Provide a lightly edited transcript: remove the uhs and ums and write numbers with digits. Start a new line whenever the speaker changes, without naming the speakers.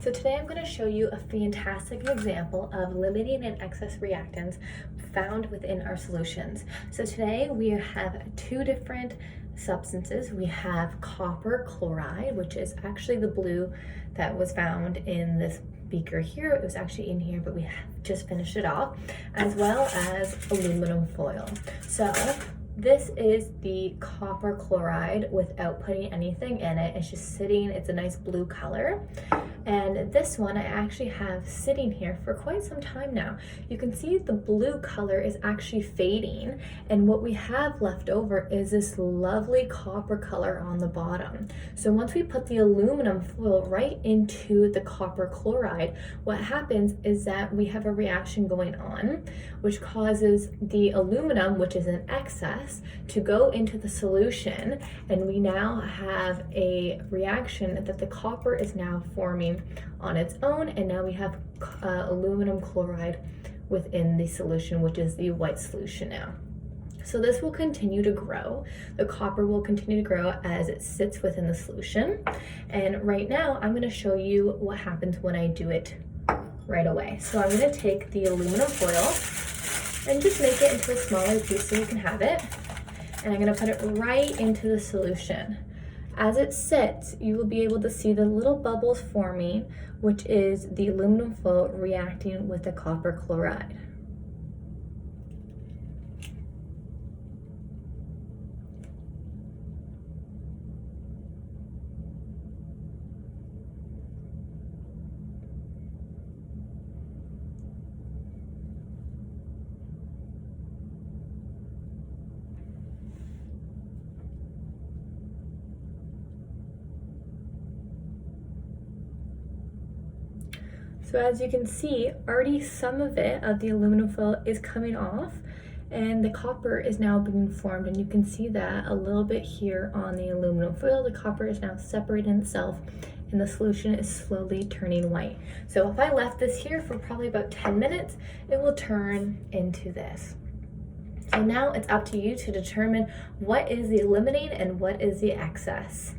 So today I'm going to show you a fantastic example of limiting and excess reactants found within our solutions. So today we have two different substances. We have copper chloride, which is actually the blue that was found in this beaker here. It was actually in here, but we have just finished it off, as well as aluminum foil. So this is the copper chloride without putting anything in it. It's just sitting, it's a nice blue color. And this one I actually have sitting here for quite some time now. You can see the blue color is actually fading, and what we have left over is this lovely copper color on the bottom. So once we put the aluminum foil right into the copper chloride, what happens is that we have a reaction going on, which causes the aluminum, which is in excess, to go into the solution, and we now have a reaction that the copper is now forming on its own, and now we have aluminum chloride within the solution, which is the white solution now. So this will continue to grow. The copper will continue to grow as it sits within the solution. And right now I'm going to show you what happens when I do it right away. So I'm going to take the aluminum foil and just make it into a smaller piece so you can have it. And I'm going to put it right into the solution. As it sits, you will be able to see the little bubbles forming, which is the aluminum foil reacting with the copper chloride. So as you can see, already some of it, of the aluminum foil, is coming off, and the copper is now being formed, and you can see that a little bit here on the aluminum foil. The copper is now separating itself, and the solution is slowly turning white. So if I left this here for probably about 10 minutes, it will turn into this. So now it's up to you to determine what is the limiting and what is the excess.